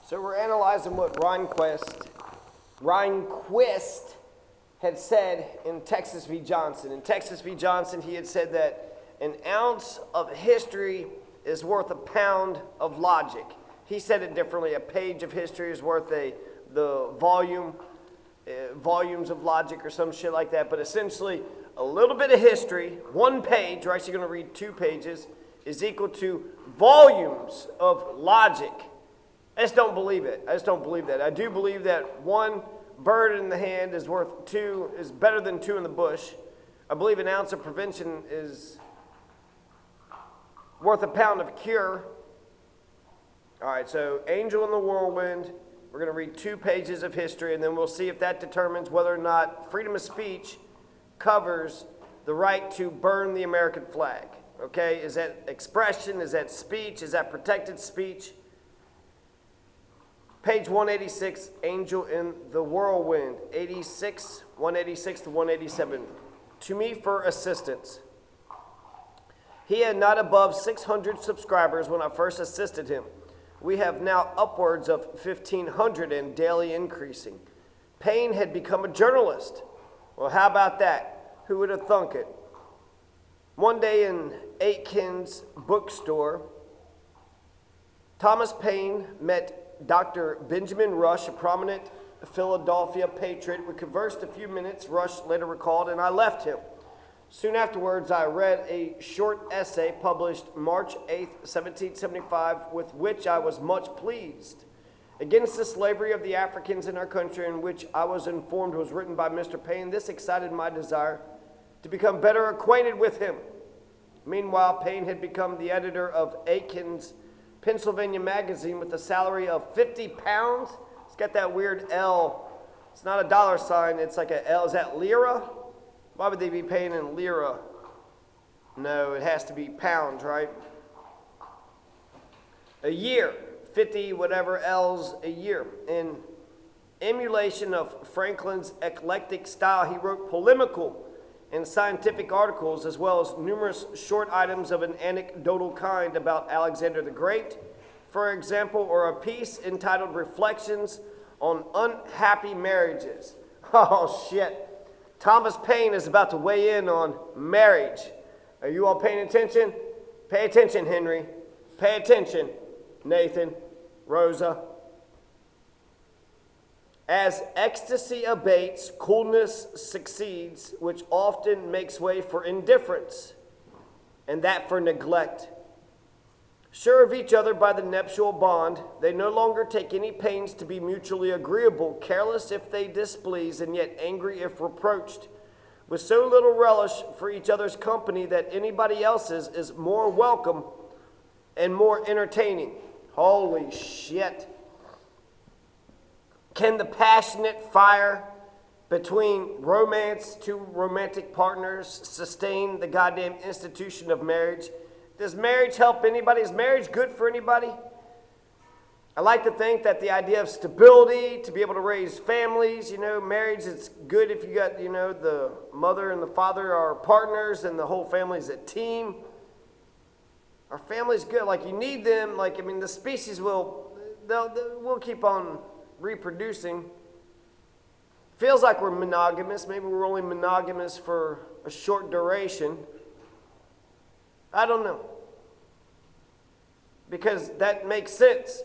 So we're analyzing what Rehnquist had said in Texas v. Johnson. In Texas v. Johnson, he had said that an ounce of history is worth a pound of logic. He said it differently. A page of history is worth the volumes of logic or some shit like that. But essentially, a little bit of history, one page, right? So you're going to read 2 pages, is equal to volumes of logic. I just don't believe it. I just don't believe that. I do believe that one bird in the hand is better than 2 in the bush. I believe an ounce of prevention is worth a pound of cure. All right, so Angel in the Whirlwind. We're going to read 2 pages of history, and then we'll see if that determines whether or not freedom of speech covers the right to burn the American flag. Okay, is that expression? Is that speech? Is that protected speech? Page 186, Angel in the Whirlwind, 186 to 187. To me for assistance. He had not above 600 subscribers when I first assisted him. We have now upwards of 1,500 and daily increasing. Payne had become a journalist. Well, how about that? Who would have thunk it? One day in Aitken's bookstore, Thomas Paine met Dr. Benjamin Rush, a prominent Philadelphia patriot. We conversed a few minutes, Rush later recalled, and I left him. Soon afterwards, I read a short essay published March 8, 1775, with which I was much pleased. Against the slavery of the Africans in our country, in which I was informed was written by Mr. Paine. This excited my desire to become better acquainted with him. Meanwhile, Paine had become the editor of Aitken's Pennsylvania magazine with a salary of 50 pounds. It's got that weird L. It's not a dollar sign, it's like a L. Is that lira? Why would they be paying in lira? No, it has to be pounds, right? A year, 50 whatever L's a year. In emulation of Franklin's eclectic style, he wrote polemical and scientific articles, as well as numerous short items of an anecdotal kind about Alexander the Great, for example, or a piece entitled Reflections on Unhappy Marriages. Oh, shit. Thomas Paine is about to weigh in on marriage. Are you all paying attention? Pay attention, Henry. Pay attention, Nathan, Rosa. As ecstasy abates, coolness succeeds, which often makes way for indifference, and that for neglect. Sure of each other by the nuptial bond, they no longer take any pains to be mutually agreeable, careless if they displease, and yet angry if reproached, with so little relish for each other's company that anybody else's is more welcome and more entertaining. Holy shit. Can the passionate fire between romance, 2 romantic partners, sustain the goddamn institution of marriage? Does marriage help anybody? Is marriage good for anybody? I like to think that the idea of stability, to be able to raise families, marriage is good if you got, the mother and the father are partners and the whole family's a team. Our family's good. Like, you need them. The species will keep on reproducing. Feels like we're monogamous. Maybe we're only monogamous for a short duration. I don't know. Because that makes sense.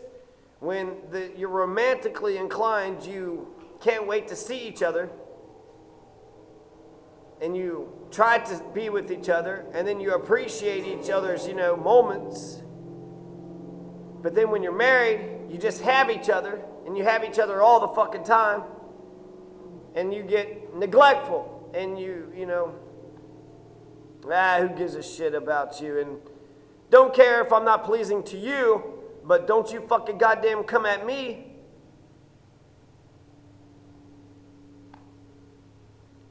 When you're romantically inclined, you can't wait to see each other. And you try to be with each other. And then you appreciate each other's, moments. But then when you're married, you just have each other. And you have each other all the fucking time. And you get neglectful. And who gives a shit about you? And don't care if I'm not pleasing to you, but don't you fucking goddamn come at me.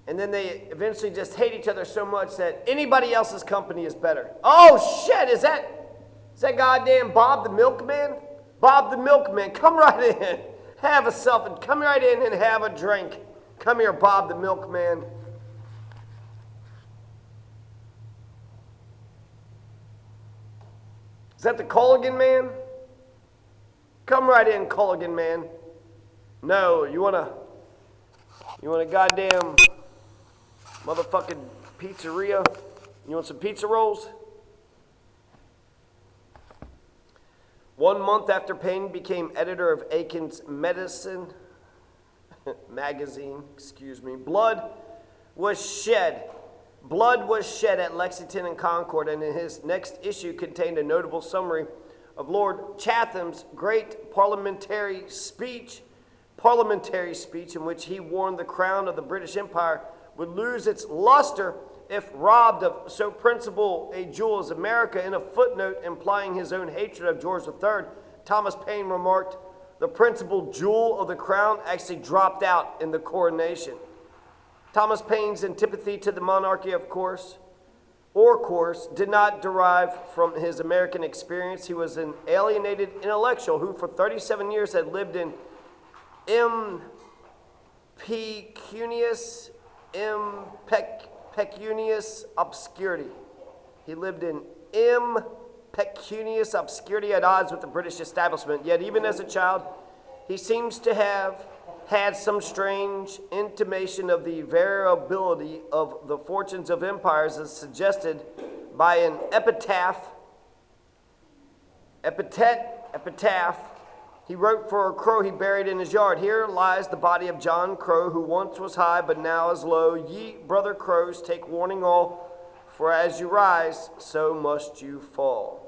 And then they eventually just hate each other so much that anybody else's company is better. Oh shit, is that goddamn Bob the Milkman? Bob the Milkman, come right in. Come right in and have a drink. Come here, Bob the Milkman. Is that the Culligan man? Come right in, Culligan man. No, you want a goddamn motherfucking pizzeria? You want some pizza rolls? 1 month after Payne became editor of Aiken's Medicine magazine, blood was shed at Lexington and Concord, and in his next issue contained a notable summary of Lord Chatham's great parliamentary speech in which he warned the crown of the British Empire would lose its luster if robbed of so principal a jewel as America. In a footnote implying his own hatred of George III, Thomas Paine remarked, the principal jewel of the crown actually dropped out in the coronation. Thomas Paine's antipathy to the monarchy, of course, did not derive from his American experience. He was an alienated intellectual who for 37 years had lived in impecunious obscurity. He lived in impecunious obscurity at odds with the British establishment. Yet even as a child, he seems to have had some strange intimation of the variability of the fortunes of empires as suggested by an epitaph he wrote for a crow he buried in his yard. Here lies the body of John Crow, who once was high, but now is low. Ye, brother crows, take warning all, for as you rise, so must you fall.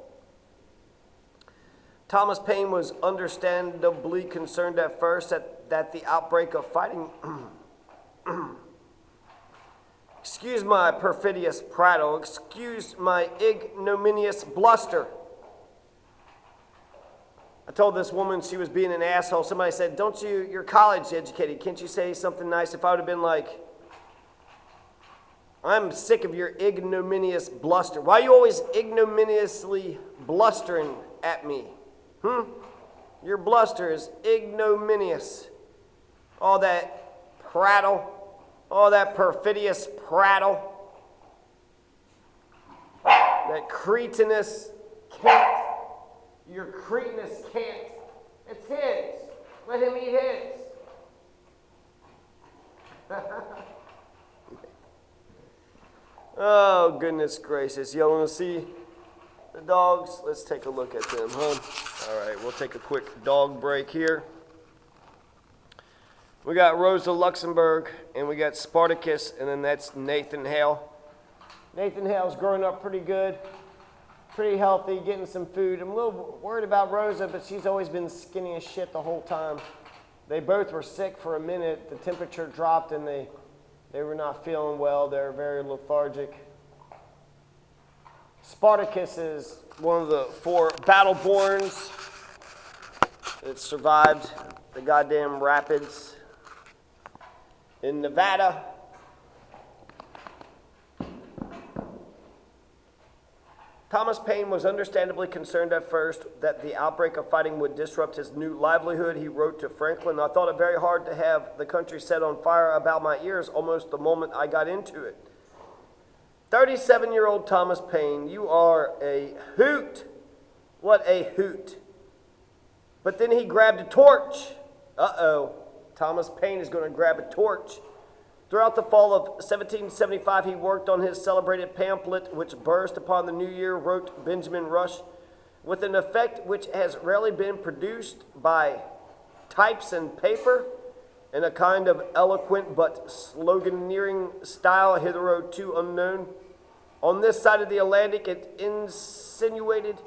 Thomas Paine was understandably concerned at first that the outbreak of fighting, excuse my perfidious prattle, excuse my ignominious bluster. I told this woman she was being an asshole. Somebody said, you're college educated. Can't you say something nice? If I would have been like, I'm sick of your ignominious bluster. Why are you always ignominiously blustering at me? Your bluster is ignominious. All that prattle, all that perfidious prattle, that cretinous cant. Your cretinous cant. It's his. Let him eat his. Oh, goodness gracious. Y'all want to see the dogs? Let's take a look at them, huh? All right, we'll take a quick dog break here. We got Rosa Luxemburg, and we got Spartacus, and then that's Nathan Hale. Nathan Hale's growing up pretty good. Pretty healthy, getting some food. I'm a little worried about Rosa, but she's always been skinny as shit the whole time. They both were sick for a minute. The temperature dropped and they were not feeling well. They're very lethargic. Spartacus is one of the 4 Battleborns that survived the goddamn rapids in Nevada. Thomas Paine was understandably concerned at first that the outbreak of fighting would disrupt his new livelihood. He wrote to Franklin, I thought it very hard to have the country set on fire about my ears almost the moment I got into it. 37-year-old Thomas Paine, you are a hoot. What a hoot. But then he grabbed a torch. Uh-oh. Thomas Paine is going to grab a torch. Throughout the fall of 1775, he worked on his celebrated pamphlet, which burst upon the new year, wrote Benjamin Rush, with an effect which has rarely been produced by types and paper, in a kind of eloquent but sloganeering style hitherto unknown. On this side of the Atlantic, it insinuated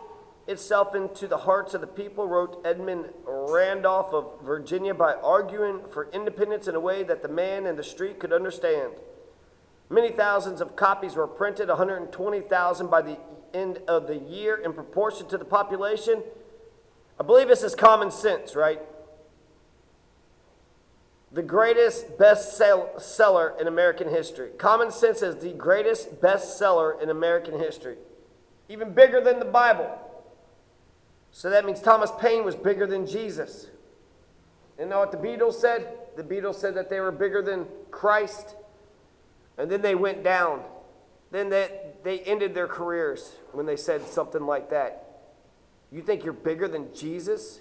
itself into the hearts of the people, wrote Edmund Randolph of Virginia, by arguing for independence in a way that the man in the street could understand. Many thousands of copies were printed, 120,000 by the end of the year in proportion to the population. I believe this is common sense, right? The greatest bestseller in American history. Common sense is the greatest bestseller in American history. Even bigger than the Bible. So that means Thomas Paine was bigger than Jesus. You know what the Beatles said? The Beatles said that they were bigger than Christ. And then they went down. Then they ended their careers when they said something like that. You think you're bigger than Jesus?